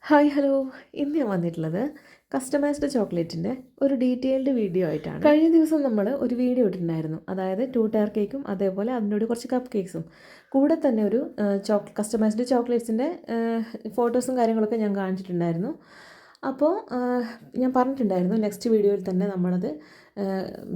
Hi hello. ഇന്ന് ഞാൻ വന്നിട്ടുള്ളത് കസ്റ്റമൈസ്ഡ് ചോക്ലേറ്റിൻ്റെ ഒരു ഡീറ്റെയിൽഡ് വീഡിയോ ആയിട്ടാണ്. കഴിഞ്ഞ ദിവസം നമ്മൾ ഒരു വീഡിയോ ഇട്ടിട്ടുണ്ടായിരുന്നു, അതായത് 2 ടയർ കേക്കും അതേപോലെ അതിനോട് കുറച്ച് കപ്പ് കേക്ക്സും കൂടെ തന്നെ ഒരു കസ്റ്റമൈസ്ഡ് ചോക്ലേറ്റ്സിൻ്റെ ഫോട്ടോസും കാര്യങ്ങളൊക്കെ ഞാൻ കാണിച്ചിട്ടുണ്ടായിരുന്നു. അപ്പോൾ ഞാൻ പറഞ്ഞിട്ടുണ്ടായിരുന്നു നെക്സ്റ്റ് വീഡിയോയിൽ തന്നെ നമ്മളത്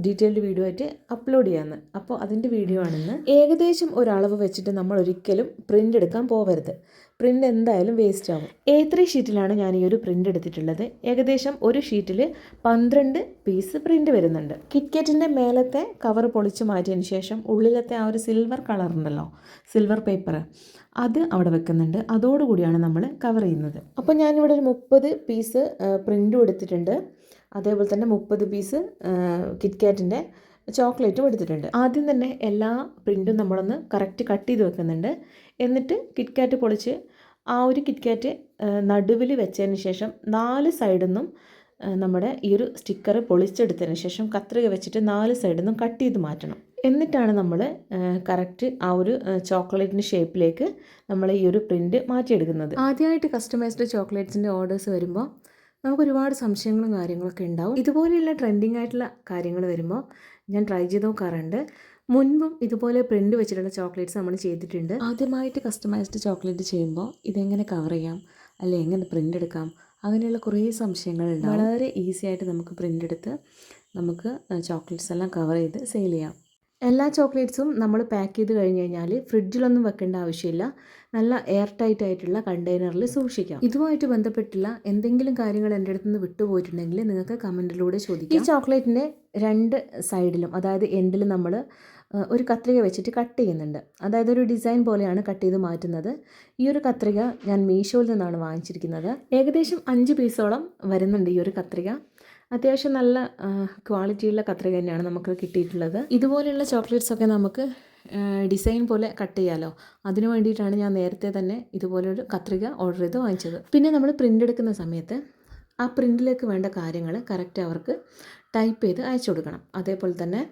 ഡീറ്റെയിൽഡ് വീഡിയോ ആയിട്ട് അപ്ലോഡ് ചെയ്യാമെന്ന്. അപ്പോൾ അതിൻ്റെ വീഡിയോ ആണെന്ന്. ഏകദേശം ഒരളവ് വെച്ചിട്ട് നമ്മൾ ഒരിക്കലും പ്രിൻ്റ് എടുക്കാൻ പോകരുത്. പ്രിൻ്റ് എന്തായാലും വേസ്റ്റ് ആവും. A3 ഷീറ്റിലാണ് ഞാൻ ഈ ഒരു പ്രിൻ്റ് എടുത്തിട്ടുള്ളത്. ഏകദേശം ഒരു ഷീറ്റിൽ 12 പീസ് പ്രിൻ്റ് വരുന്നുണ്ട്. കിറ്റ്കാറ്റിൻ്റെ മേലത്തെ കവർ പൊളിച്ച് മാറ്റിയതിന് ശേഷം ഉള്ളിലത്തെ ആ ഒരു സിൽവർ കളർ ഉണ്ടല്ലോ, സിൽവർ പേപ്പർ, അത് അവിടെ വെക്കുന്നുണ്ട്. അതോടുകൂടിയാണ് നമ്മൾ കവർ ചെയ്യുന്നത്. അപ്പോൾ ഞാനിവിടെ ഒരു 30 പീസ് പ്രിൻ്റും എടുത്തിട്ടുണ്ട്. അതേപോലെ തന്നെ 30 പീസ് കിറ്റ്കാറ്റിൻ്റെ ചോക്ലേറ്റും എടുത്തിട്ടുണ്ട്. ആദ്യം തന്നെ എല്ലാ പ്രിൻറ്റും നമ്മളൊന്ന് കറക്റ്റ് കട്ട് ചെയ്ത് വെക്കുന്നുണ്ട്. എന്നിട്ട് കിറ്റ്കാറ്റ് പൊളിച്ച് ആ ഒരു കിറ്റ്കാറ്റ് നടുവിൽ വെച്ചതിന് ശേഷം 4 സൈഡിൽ നിന്നും നമ്മുടെ ഈ ഒരു സ്റ്റിക്കർ പൊളിച്ചെടുത്തതിന് ശേഷം കത്രിക വെച്ചിട്ട് 4 സൈഡിൽ നിന്നും കട്ട് ചെയ്ത് മാറ്റണം. എന്നിട്ടാണ് നമ്മൾ കറക്റ്റ് ആ ഒരു ചോക്ലേറ്റിൻ്റെ ഷേപ്പിലേക്ക് നമ്മൾ ഈ ഒരു പ്രിൻ്റ് മാറ്റിയെടുക്കുന്നത്. ആദ്യമായിട്ട് കസ്റ്റമൈസ്ഡ് ചോക്ലേറ്റ്സിൻ്റെ ഓർഡേഴ്സ് വരുമ്പോൾ നമുക്ക് ഒരുപാട് സംശയങ്ങളും കാര്യങ്ങളൊക്കെ ഉണ്ടാവും. ഇതുപോലെയുള്ള ട്രെൻഡിങ് ആയിട്ടുള്ള കാര്യങ്ങൾ വരുമ്പോൾ ഞാൻ ട്രൈ ചെയ്ത് നോക്കാറുണ്ട്. മുൻപും ഇതുപോലെ പ്രിൻ്റ് വെച്ചിട്ടുള്ള ചോക്ലേറ്റ്സ് നമ്മൾ ചെയ്തിട്ടുണ്ട്. ആദ്യമായിട്ട് കസ്റ്റമൈസ്ഡ് ചോക്ലേറ്റ് ചെയ്യുമ്പോൾ ഇതെങ്ങനെ കവർ ചെയ്യാം, അല്ലെ എങ്ങനെ പ്രിൻ്റ് എടുക്കാം, അങ്ങനെയുള്ള കുറേ സംശയങ്ങളുണ്ട്. വളരെ ഈസി ആയിട്ട് നമുക്ക് പ്രിൻ്റ് എടുത്ത് നമുക്ക് ചോക്ലേറ്റ്സ് എല്ലാം കവർ ചെയ്ത് സെയിൽ ചെയ്യാം. എല്ലാ ചോക്ലേറ്റ്സും നമ്മൾ പാക്ക് ചെയ്ത് കഴിഞ്ഞ് കഴിഞ്ഞാൽ ഫ്രിഡ്ജിലൊന്നും വെക്കേണ്ട ആവശ്യമില്ല. നല്ല എയർ ടൈറ്റ് ആയിട്ടുള്ള കണ്ടെയ്നറിൽ സൂക്ഷിക്കാം. ഇതുമായിട്ട് ബന്ധപ്പെട്ടുള്ള എന്തെങ്കിലും കാര്യങ്ങൾ എൻ്റെ അടുത്ത് നിന്ന് വിട്ടുപോയിട്ടുണ്ടെങ്കിൽ നിങ്ങൾക്ക് കമൻറ്റിലൂടെ ചോദിക്കാം. ഈ ചോക്ലേറ്റിൻ്റെ 2 സൈഡിലും, അതായത് എൻഡിൽ നമ്മൾ ഒരു കത്രിക വെച്ചിട്ട് കട്ട് ചെയ്യുന്നുണ്ട്. അതായത് ഒരു ഡിസൈൻ പോലെയാണ് കട്ട് ചെയ്ത് മാറ്റുന്നത്. ഈ ഒരു കത്രിക ഞാൻ മീഷോയിൽ നിന്നാണ് വാങ്ങിച്ചിരിക്കുന്നത്. ഏകദേശം 5 പീസോളം വരുന്നുണ്ട് ഈ ഒരു കത്രിക. അത്യാവശ്യം നല്ല ക്വാളിറ്റിയുള്ള കത്രിക തന്നെയാണ് നമുക്ക് കിട്ടിയിട്ടുള്ളത്. ഇതുപോലെയുള്ള ചോക്ലേറ്റ്സൊക്കെ നമുക്ക് ഡിസൈൻ പോലെ കട്ട് ചെയ്യാമല്ലോ. അതിനു വേണ്ടിയിട്ടാണ് ഞാൻ നേരത്തെ തന്നെ ഇതുപോലൊരു കത്രിക ഓർഡർ ചെയ്ത് വാങ്ങിച്ചത്. പിന്നെ നമ്മൾ പ്രിൻ്റ് എടുക്കുന്ന സമയത്ത് ആ പ്രിൻ്റിലേക്ക് വേണ്ട കാര്യങ്ങൾ കറക്റ്റ് അവർക്ക് ടൈപ്പ് ചെയ്ത് അയച്ചു കൊടുക്കണം. അതേപോലെ തന്നെ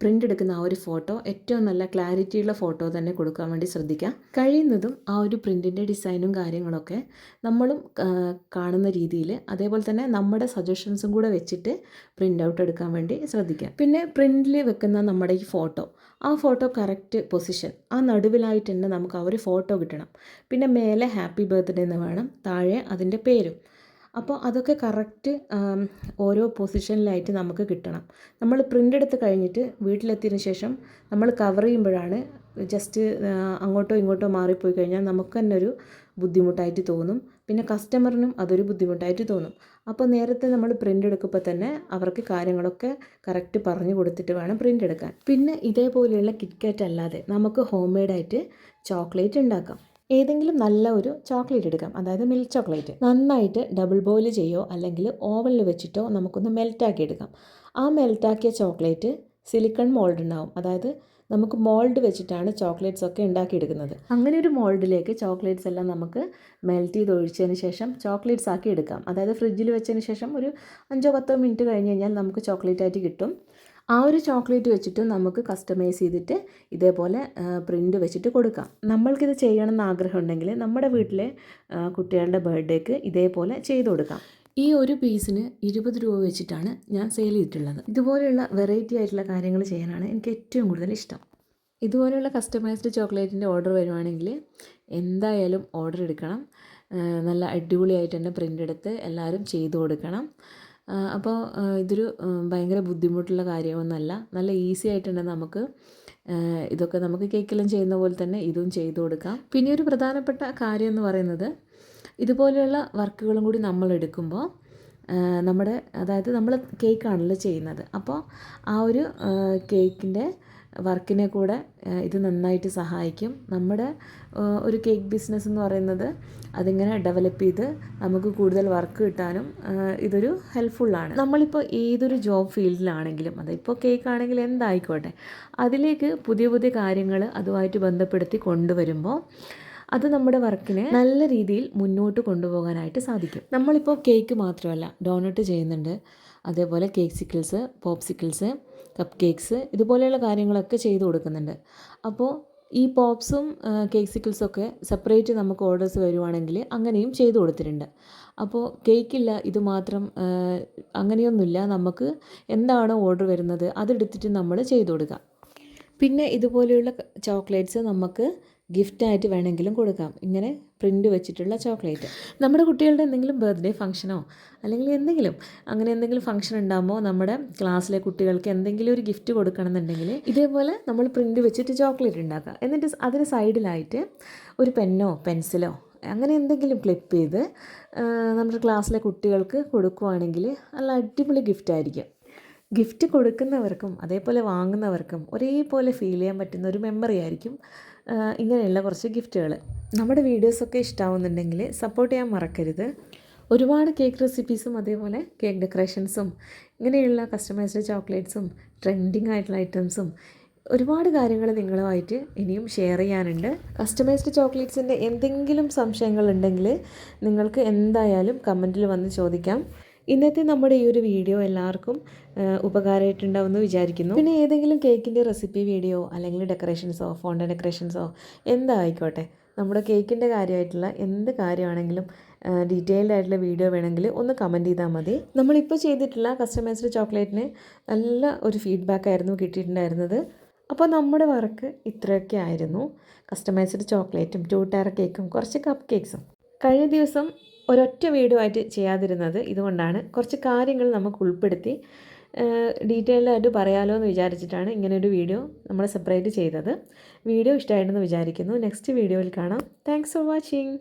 പ്രിൻ്റ് എടുക്കുന്ന ആ ഒരു ഫോട്ടോ ഏറ്റവും നല്ല ക്ലാരിറ്റിയുള്ള ഫോട്ടോ തന്നെ കൊടുക്കാൻ വേണ്ടി ശ്രദ്ധിക്കാം. കഴിയുന്നതും ആ ഒരു പ്രിൻറ്റിൻ്റെ ഡിസൈനും കാര്യങ്ങളൊക്കെ നമ്മളും കാണുന്ന രീതിയിൽ, അതേപോലെ തന്നെ നമ്മുടെ സജഷൻസും കൂടെ വെച്ചിട്ട് പ്രിൻ്റ് ഔട്ട് എടുക്കാൻ വേണ്ടി ശ്രദ്ധിക്കാം. പിന്നെ പ്രിൻ്റിൽ വെക്കുന്ന നമ്മുടെ ഈ ഫോട്ടോ, ആ ഫോട്ടോ കറക്റ്റ് പൊസിഷൻ, ആ നടുവിലായിട്ട് തന്നെ നമുക്ക് ആ ഒരു ഫോട്ടോ കിട്ടണം. പിന്നെ മേലെ ഹാപ്പി ബർത്ത്ഡേ എന്ന് വേണം, താഴെ അതിൻ്റെ പേരും. അപ്പോൾ അതൊക്കെ കറക്റ്റ് ഓരോ പൊസിഷനിലായിട്ട് നമുക്ക് കിട്ടണം. നമ്മൾ പ്രിൻ്റ് എടുത്ത് കഴിഞ്ഞിട്ട് വീട്ടിലെത്തിയതിന് ശേഷം നമ്മൾ കവർ ചെയ്യുമ്പോഴാണ് ജസ്റ്റ് അങ്ങോട്ടോ ഇങ്ങോട്ടോ മാറിപ്പോയി കഴിഞ്ഞാൽ നമുക്ക് തന്നെ ഒരു ബുദ്ധിമുട്ടായിട്ട് തോന്നും. പിന്നെ കസ്റ്റമറിനും അതൊരു ബുദ്ധിമുട്ടായിട്ട് തോന്നും. അപ്പോൾ നേരത്തെ നമ്മൾ പ്രിൻ്റ് എടുക്കുമ്പോൾ തന്നെ അവർക്ക് കാര്യങ്ങളൊക്കെ കറക്റ്റ് പറഞ്ഞു കൊടുത്തിട്ട് വേണം പ്രിൻ്റ് എടുക്കാൻ. പിന്നെ ഇതേപോലെയുള്ള കിറ്റ്കാറ്റ് അല്ലാതെ നമുക്ക് ഹോം മെയ്ഡായിട്ട് ചോക്ലേറ്റ് ഉണ്ടാക്കാം. ഏതെങ്കിലും നല്ല ഒരു ചോക്ലേറ്റ് എടുക്കാം, അതായത് മിൽക്ക് ചോക്ലേറ്റ്. നന്നായിട്ട് ഡബിൾ ബോയിൽ ചെയ്യോ അല്ലെങ്കിൽ ഓവനിൽ വെച്ചിട്ടോ നമുക്കൊന്ന് മെൽറ്റാക്കി എടുക്കാം. ആ മെൽറ്റാക്കിയ ചോക്ലേറ്റ് സിലിക്കൺ മോൾഡ് ഉണ്ടാവും, അതായത് നമുക്ക് മോൾഡ് വെച്ചിട്ടാണ് ചോക്ലേറ്റ്സ് ഒക്കെ ഉണ്ടാക്കിയെടുക്കുന്നത്. അങ്ങനെ ഒരു മോൾഡിലേക്ക് ചോക്ലേറ്റ്സ് എല്ലാം നമുക്ക് മെൽറ്റ് ചെയ്ത് ഒഴിച്ചതിന് ശേഷം ചോക്ലേറ്റ്സ് ആക്കി എടുക്കാം. അതായത് ഫ്രിഡ്ജിൽ വെച്ചതിന് ശേഷം ഒരു 5-10 മിനിറ്റ് കഴിഞ്ഞ് കഴിഞ്ഞാൽ നമുക്ക് ചോക്ലേറ്റ് ആയിട്ട് കിട്ടും. ആ ഒരു ചോക്ലേറ്റ് വെച്ചിട്ട് നമുക്ക് കസ്റ്റമൈസ് ചെയ്തിട്ട് ഇതേപോലെ പ്രിൻ്റ് വെച്ചിട്ട് കൊടുക്കാം. നമ്മൾക്കിത് ചെയ്യണമെന്ന് ആഗ്രഹം ഉണ്ടെങ്കിൽ നമ്മുടെ വീട്ടിലെ കുട്ടികളുടെ ബർത്ത്ഡേക്ക് ഇതേപോലെ ചെയ്ത് കൊടുക്കാം. ഈ ഒരു പീസിന് 20 രൂപ വെച്ചിട്ടാണ് ഞാൻ സെയിൽ ചെയ്തിട്ടുള്ളത്. ഇതുപോലെയുള്ള വെറൈറ്റി ആയിട്ടുള്ള കാര്യങ്ങൾ ചെയ്യാനാണ് എനിക്ക് ഏറ്റവും കൂടുതൽ ഇഷ്ടം. ഇതുപോലെയുള്ള കസ്റ്റമൈസ്ഡ് ചോക്ലേറ്റിൻ്റെ ഓർഡർ വരുവാണെങ്കിൽ എന്തായാലും ഓർഡർ എടുക്കണം. നല്ല അടിപൊളിയായിട്ട് തന്നെ പ്രിൻ്റ് എടുത്ത് എല്ലാവരും ചെയ്തു കൊടുക്കണം. അപ്പോൾ ഇതൊരു ഭയങ്കര ബുദ്ധിമുട്ടുള്ള കാര്യമൊന്നുമല്ല. നല്ല ഈസി ആയിട്ട് തന്നെ നമുക്ക് ഇതൊക്കെ നമുക്ക് കേക്കെല്ലാം ചെയ്യുന്ന പോലെ തന്നെ ഇതും ചെയ്തു കൊടുക്കാം. പിന്നെ ഒരു പ്രധാനപ്പെട്ട കാര്യം എന്ന് പറയുന്നത്, ഇതുപോലെയുള്ള വർക്കുകളും കൂടി നമ്മൾ എടുക്കുമ്പോൾ നമ്മുടെ, അതായത് നമ്മൾ കേക്കാണല്ലോ ചെയ്യുന്നത്, അപ്പോൾ ആ ഒരു കേക്കിൻ്റെ വർക്കിനെ കൂടെ ഇത് നന്നായിട്ട് സഹായിക്കും. നമ്മുടെ ഒരു കേക്ക് ബിസിനസ് എന്ന് പറയുന്നത് അതിങ്ങനെ ഡെവലപ്പ് ചെയ്ത് നമുക്ക് കൂടുതൽ വർക്ക് കിട്ടാനും ഇതൊരു ഹെൽപ്ഫുള്ളാണ്. നമ്മളിപ്പോൾ ഏതൊരു ജോബ് ഫീൽഡിലാണെങ്കിലും, അതിപ്പോൾ കേക്ക് ആണെങ്കിൽ എന്തായിക്കോട്ടെ, അതിലേക്ക് പുതിയ പുതിയ കാര്യങ്ങൾ അതുമായിട്ട് ബന്ധപ്പെടുത്തി കൊണ്ടുവരുമ്പോൾ അത് നമ്മുടെ വർക്കിനെ നല്ല രീതിയിൽ മുന്നോട്ട് കൊണ്ടുപോകാനായിട്ട് സാധിക്കും. നമ്മളിപ്പോൾ കേക്ക് മാത്രമല്ല, ഡോണട്ട് ചെയ്യുന്നുണ്ട്, അതേപോലെ കേക്ക്സിക്കിൾസ്, പോപ്സിക്കിൾസ്, കപ്പ് കേക്ക്സ്, ഇതുപോലെയുള്ള കാര്യങ്ങളൊക്കെ ചെയ്തു കൊടുക്കുന്നുണ്ട്. അപ്പോൾ ഈ പോപ്സും കേക്ക്സിക്കിൾസും ഒക്കെ സെപ്പറേറ്റ് നമുക്ക് ഓർഡേഴ്സ് വരുവാണെങ്കിൽ അങ്ങനെയും ചെയ്തു കൊടുത്തിട്ടുണ്ട്. അപ്പോൾ കേക്കില്ല ഇത് മാത്രം അങ്ങനെയൊന്നുമില്ല, നമുക്ക് എന്താണോ ഓർഡർ വരുന്നത് അതെടുത്തിട്ട് നമ്മൾ ചെയ്തു കൊടുക്കുക. പിന്നെ ഇതുപോലെയുള്ള ചോക്ലേറ്റ്സ് നമുക്ക് ഗിഫ്റ്റായിട്ട് വേണമെങ്കിലും കൊടുക്കാം. ഇങ്ങനെ പ്രിൻ്റ് വെച്ചിട്ടുള്ള ചോക്ലേറ്റ് നമ്മുടെ കുട്ടികളുടെ എന്തെങ്കിലും ബർത്ത്ഡേ ഫംഗ്ഷനോ അല്ലെങ്കിൽ എന്തെങ്കിലും ഫംഗ്ഷൻ ഉണ്ടാകുമ്പോൾ നമ്മുടെ ക്ലാസ്സിലെ കുട്ടികൾക്ക് എന്തെങ്കിലും ഒരു ഗിഫ്റ്റ് കൊടുക്കണമെന്നുണ്ടെങ്കിൽ ഇതേപോലെ നമ്മൾ പ്രിൻ്റ് വെച്ചിട്ട് ചോക്ലേറ്റ് ഉണ്ടാക്കുക. എന്നിട്ട് അതിന് സൈഡിലായിട്ട് ഒരു പെന്നോ പെൻസിലോ അങ്ങനെ എന്തെങ്കിലും ക്ലിപ്പ് ചെയ്ത് നമ്മുടെ ക്ലാസ്സിലെ കുട്ടികൾക്ക് കൊടുക്കുകയാണെങ്കിൽ നല്ല അടിപൊളി ഗിഫ്റ്റായിരിക്കും. ഗിഫ്റ്റ് കൊടുക്കുന്നവർക്കും അതേപോലെ വാങ്ങുന്നവർക്കും ഒരേപോലെ ഫീൽ ചെയ്യാൻ പറ്റുന്ന ഒരു മെമ്മറി ആയിരിക്കും ഇങ്ങനെയുള്ള കുറച്ച് ഗിഫ്റ്റുകൾ. നമ്മുടെ വീഡിയോസൊക്കെ ഇഷ്ടമാവുന്നുണ്ടെങ്കിൽ സപ്പോർട്ട് ചെയ്യാൻ മറക്കരുത്. ഒരുപാട് കേക്ക് റെസിപ്പീസും അതേപോലെ കേക്ക് ഡെക്കറേഷൻസും ഇങ്ങനെയുള്ള കസ്റ്റമൈസ്ഡ് ചോക്ലേറ്റ്സും ട്രെൻഡിങ് ആയിട്ടുള്ള ഐറ്റംസും ഒരുപാട് കാര്യങ്ങൾ നിങ്ങളുമായിട്ട് ഇനിയും ഷെയർ ചെയ്യാനുണ്ട്. കസ്റ്റമൈസ്ഡ് ചോക്ലേറ്റ്സിൻ്റെ എന്തെങ്കിലും സംശയങ്ങളുണ്ടെങ്കിൽ നിങ്ങൾക്ക് എന്തായാലും കമൻറ്റിൽ വന്ന് ചോദിക്കാം. ഇന്നത്തെ നമ്മുടെ ഈ ഒരു വീഡിയോ എല്ലാവർക്കും ഉപകാരമായിട്ടുണ്ടാവുമെന്ന് വിചാരിക്കുന്നു. പിന്നെ ഏതെങ്കിലും കേക്കിൻ്റെ റെസിപ്പി വീഡിയോ അല്ലെങ്കിൽ ഡെക്കറേഷൻസോ ഫോണ്ടൻ ഡെക്കറേഷൻസോ എന്തായിക്കോട്ടെ, നമ്മുടെ കേക്കിൻ്റെ കാര്യമായിട്ടുള്ള എന്ത് കാര്യമാണെങ്കിലും ഡീറ്റെയിൽഡ് ആയിട്ടുള്ള വീഡിയോ വേണമെങ്കിൽ ഒന്ന് കമൻറ്റ് ചെയ്താൽ മതി. നമ്മളിപ്പോൾ ചെയ്തിട്ടുള്ള കസ്റ്റമൈസ്ഡ് ചോക്ലേറ്റിന് നല്ല ഒരു ഫീഡ്ബാക്ക് ആയിരുന്നു കിട്ടിയിട്ടുണ്ടായിരുന്നത്. അപ്പോൾ നമ്മുടെ വർക്ക് ഇത്രയൊക്കെ ആയിരുന്നു. കസ്റ്റമൈസ്ഡ് ചോക്ലേറ്റും 2 ടയർ കേക്കും കുറച്ച് കപ്പ് കേക്ക്സും. കഴിഞ്ഞ ദിവസം ഒരൊറ്റ വീഡിയോ ആയിട്ട് ചെയ്യാതിരുന്നത് ഇതുകൊണ്ടാണ്. കുറച്ച് കാര്യങ്ങൾ നമുക്ക് ഉൾപ്പെടുത്തി ഡീറ്റെയിൽഡായിട്ട് പറയാമല്ലോ എന്ന് വിചാരിച്ചിട്ടാണ് ഇങ്ങനൊരു വീഡിയോ നമ്മൾ സെപ്പറേറ്റ് ചെയ്തത്. വീഡിയോ ഇഷ്ടമായിട്ടെന്ന് വിചാരിക്കുന്നു. നെക്സ്റ്റ് വീഡിയോയിൽ കാണാം. Thanks for watching.